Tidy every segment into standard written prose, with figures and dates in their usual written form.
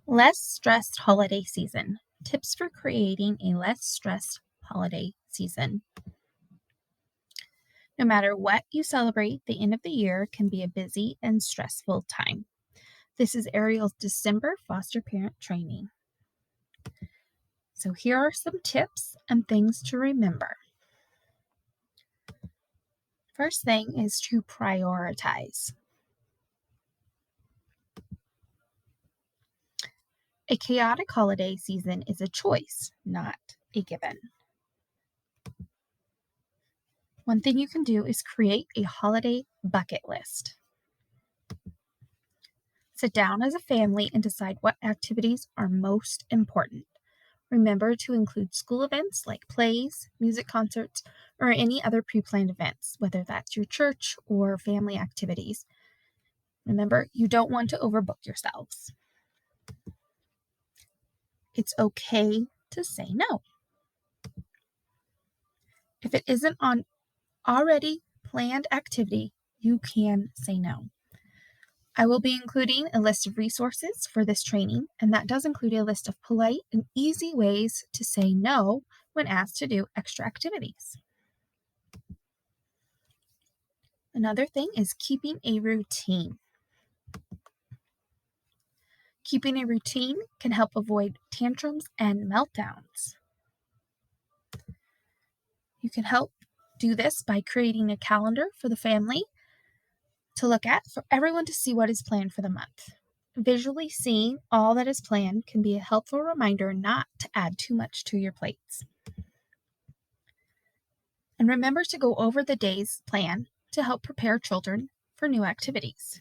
Less stressed holiday season. Tips for creating a less stressed holiday season. No matter what you celebrate, the end of the year can be a busy and stressful time. This is Ariel's December foster parent training. So here are some tips and things to remember. First thing is to prioritize. A chaotic holiday season is a choice, not a given. One thing you can do is create a holiday bucket list. Sit down as a family and decide what activities are most important. Remember to include school events like plays, music concerts, or any other pre-planned events, whether that's your church or family activities. Remember, you don't want to overbook yourselves. It's okay to say no. If it isn't on already planned activity, you can say no. I will be including a list of resources for this training, and that does include a list of polite and easy ways to say no when asked to do extra activities. Another thing is keeping a routine. Keeping a routine can help avoid tantrums and meltdowns. You can help do this by creating a calendar for the family to look at for everyone to see what is planned for the month. Visually seeing all that is planned can be a helpful reminder not to add too much to your plates. And remember to go over the day's plan to help prepare children for new activities.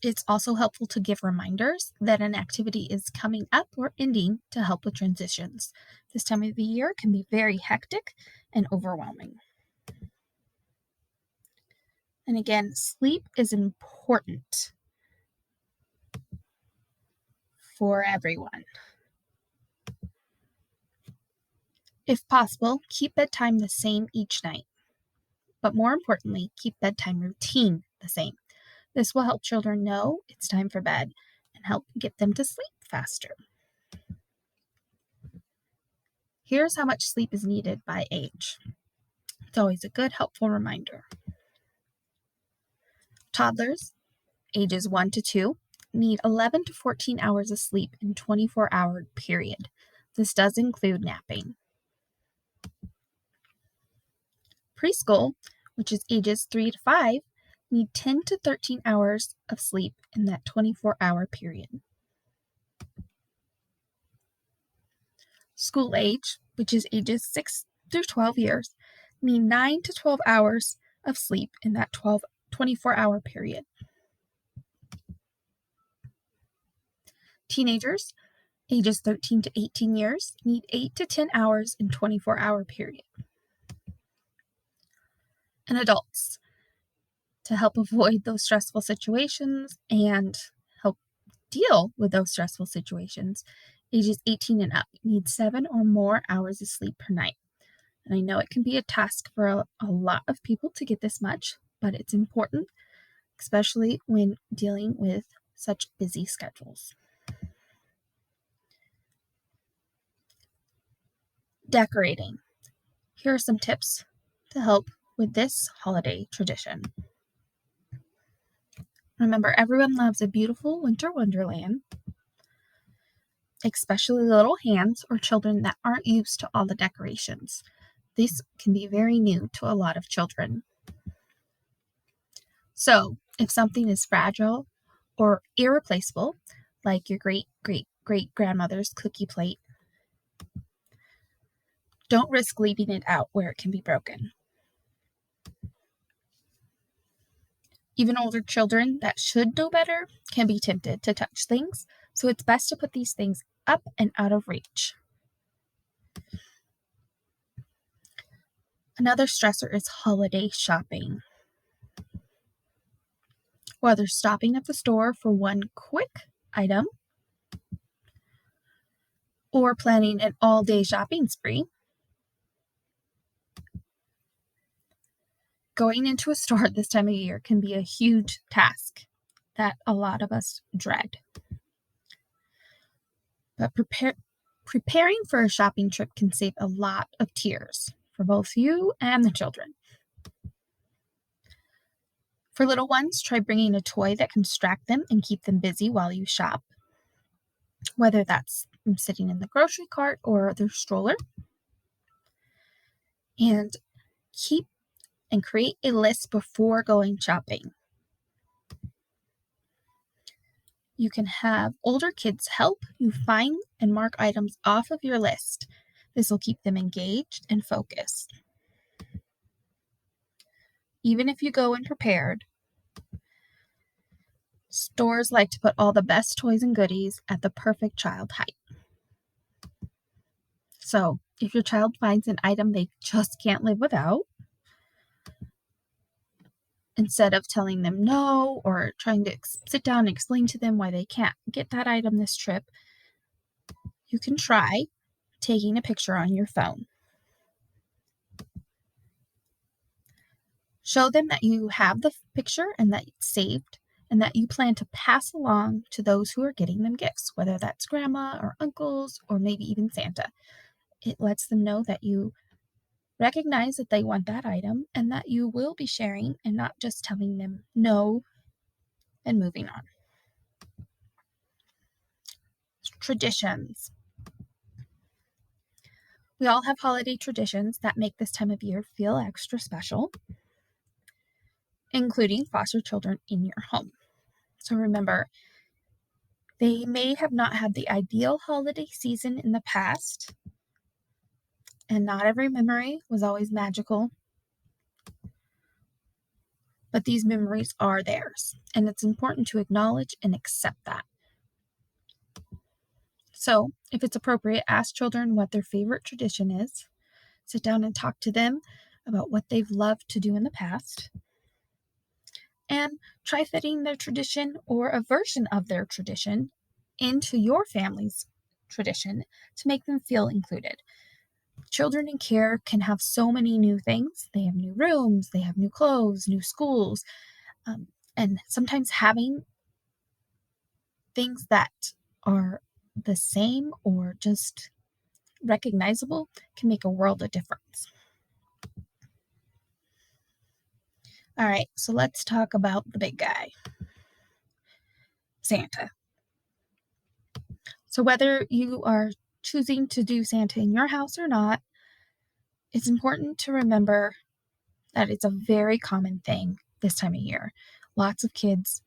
It's also helpful to give reminders that an activity is coming up or ending to help with transitions. This time of the year can be very hectic and overwhelming. And again, sleep is important for everyone. If possible, keep bedtime the same each night. But more importantly, keep bedtime routine the same. This will help children know it's time for bed and help get them to sleep faster. Here's how much sleep is needed by age. It's always a good, helpful reminder. Toddlers, ages 1 to 2, need 11 to 14 hours of sleep in a 24-hour period. This does include napping. Preschool, which is ages 3 to 5, need 10 to 13 hours of sleep in that 24-hour period. School age, which is ages 6 through 12 years, need 9 to 12 hours of sleep in that 24-hour period. Teenagers, ages 13 to 18 years, need 8 to 10 hours in 24-hour period. And adults, to help avoid those stressful situations and help deal with those stressful situations, ages 18 and up need 7 or more hours of sleep per night. And I know it can be a task for a lot of people to get this much, but it's important, especially when dealing with such busy schedules. Decorating. Here are some tips to help with this holiday tradition. Remember, everyone loves a beautiful winter wonderland, especially little hands or children that aren't used to all the decorations. This can be very new to a lot of children. So, if something is fragile or irreplaceable, like your great-great-great-grandmother's cookie plate, don't risk leaving it out where it can be broken. Even older children that should know better can be tempted to touch things, so it's best to put these things up and out of reach. Another stressor is holiday shopping. Whether stopping at the store for one quick item or planning an all-day shopping spree, going into a store at this time of year can be a huge task that a lot of us dread. But preparing for a shopping trip can save a lot of tears for both you and the children. For little ones, try bringing a toy that can distract them and keep them busy while you shop, whether that's sitting in the grocery cart or their stroller. And keep and create a list before going shopping. You can have older kids help you find and mark items off of your list. This will keep them engaged and focused. Even if you go unprepared, stores like to put all the best toys and goodies at the perfect child height. So, if your child finds an item they just can't live without, instead of telling them no or trying to sit down and explain to them why they can't get that item this trip, you can try taking a picture on your phone. Show them that you have the picture and that it's saved and that you plan to pass along to those who are getting them gifts, whether that's grandma or uncles or maybe even Santa. It lets them know that you recognize that they want that item and that you will be sharing and not just telling them no and moving on. Traditions. We all have holiday traditions that make this time of year feel extra special, including foster children in your home. So remember, they may have not had the ideal holiday season in the past, and not every memory was always magical, but these memories are theirs, and it's important to acknowledge and accept that. So, if it's appropriate, ask children what their favorite tradition is. Sit down and talk to them about what they've loved to do in the past. And try fitting their tradition or a version of their tradition into your family's tradition to make them feel included. Children in care can have so many new things. They have new rooms, they have new clothes, new schools, and sometimes having things that are the same or just recognizable can make a world of difference. All right, so let's talk about the big guy, Santa. So whether you are choosing to do Santa in your house or not, it's important to remember that it's a very common thing this time of year. Lots of kids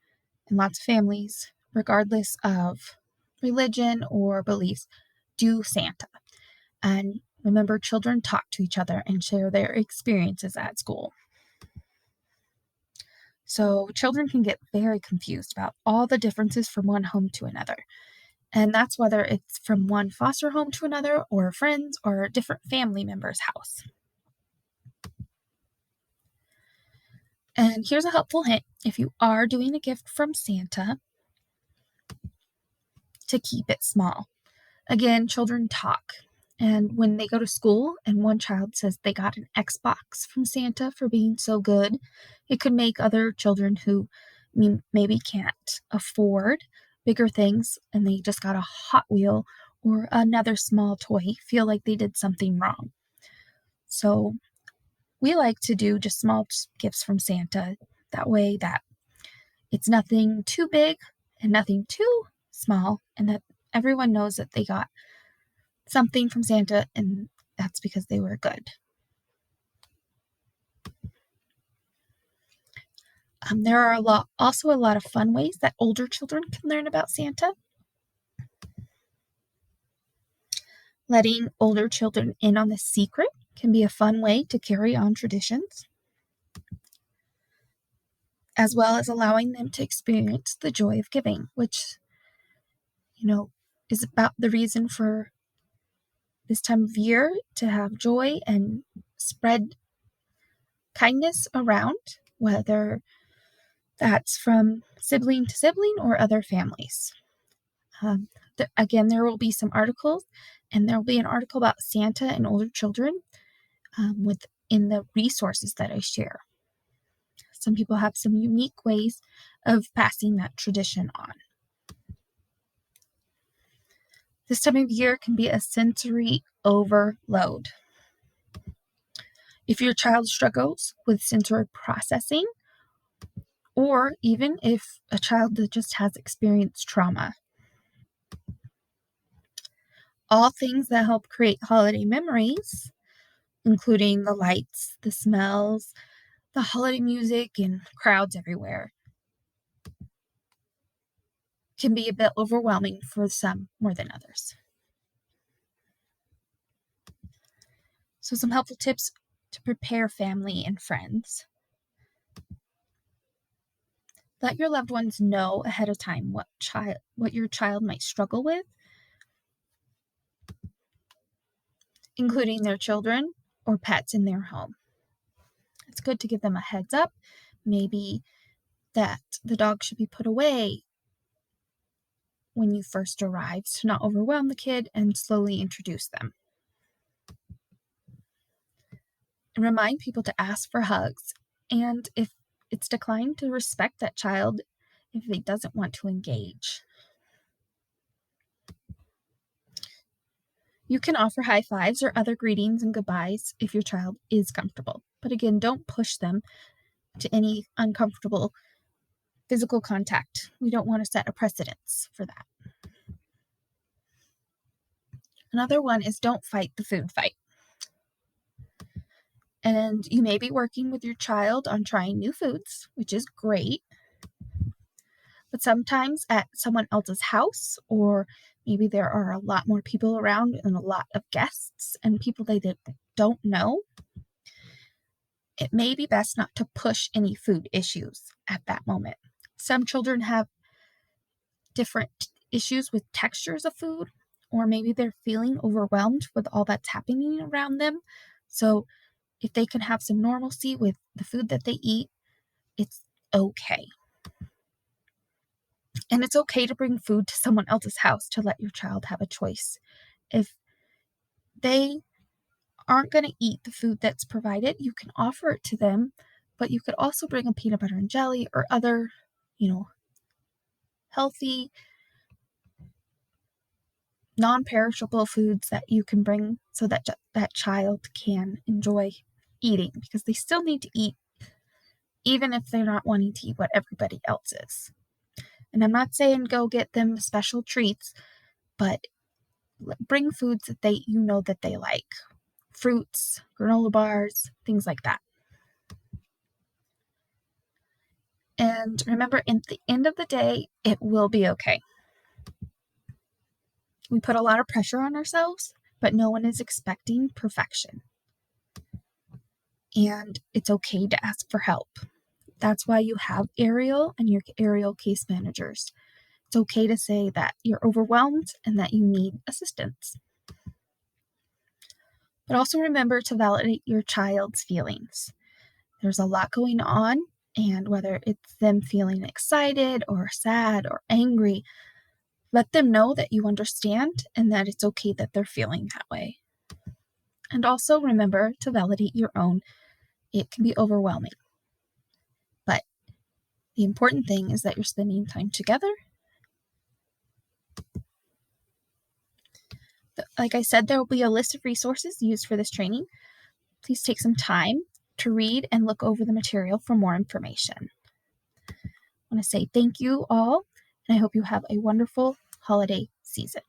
and lots of families, regardless of religion or beliefs, do Santa. And remember, children talk to each other and share their experiences at school. So children can get very confused about all the differences from one home to another. And that's whether it's from one foster home to another or friends or a different family member's house. And here's a helpful hint. If you are doing a gift from Santa, to keep it small. Again, children talk. And when they go to school and one child says they got an Xbox from Santa for being so good, it could make other children who maybe can't afford bigger things and they just got a Hot Wheel or another small toy feel like they did something wrong. So we like to do just small gifts from Santa. That way that it's nothing too big and nothing too small, and that everyone knows that they got something from Santa, and that's because they were good. There are also a lot of fun ways that older children can learn about Santa. Letting older children in on the secret can be a fun way to carry on traditions, as well as allowing them to experience the joy of giving, which, is about the reason for this time of year to have joy and spread kindness around, whether that's from sibling to sibling or other families. Again, there will be some articles, and there will be an article about Santa and older children within the resources that I share. some people have some unique ways of passing that tradition on. This time of year can be a sensory overload. If your child struggles with sensory processing, or even if a child that just has experienced trauma, all things that help create holiday memories, including the lights, the smells, the holiday music, and crowds everywhere, can be a bit overwhelming for some more than others. So some helpful tips to prepare family and friends. Let your loved ones know ahead of time what your child might struggle with, including their children or pets in their home. It's good to give them a heads up, maybe that the dog should be put away when you first arrive to not overwhelm the kid, and slowly introduce them. And remind people to ask for hugs, and if it's declined, to respect that child if he doesn't want to engage. You can offer high fives or other greetings and goodbyes if your child is comfortable. But again, don't push them to any uncomfortable physical contact. We don't want to set a precedence for that. Another one is don't fight the food fight. And you may be working with your child on trying new foods, which is great. But sometimes at someone else's house, or maybe there are a lot more people around and a lot of guests and people they don't know, it may be best not to push any food issues at that moment. Some children have different issues with textures of food, or maybe they're feeling overwhelmed with all that's happening around them. So if they can have some normalcy with the food that they eat, it's okay. And it's okay to bring food to someone else's house to let your child have a choice. If they aren't going to eat the food that's provided, you can offer it to them, but you could also bring a peanut butter and jelly or other, healthy, non-perishable foods that you can bring so that that child can enjoy eating, because they still need to eat even if they're not wanting to eat what everybody else is. And I'm not saying go get them special treats, but bring foods that that they like. Fruits, granola bars, things like that. And remember, at the end of the day, it will be okay. We put a lot of pressure on ourselves, but no one is expecting perfection. And it's okay to ask for help. That's why you have Ariel and your Ariel case managers. It's okay to say that you're overwhelmed and that you need assistance. But also remember to validate your child's feelings. There's a lot going on, and whether it's them feeling excited or sad or angry, let them know that you understand and that it's okay that they're feeling that way. And also remember to validate your own. It can be overwhelming. But the important thing is that you're spending time together. Like I said, there will be a list of resources used for this training. Please take some time to read and look over the material for more information. I want to say thank you all, and I hope you have a wonderful holiday season.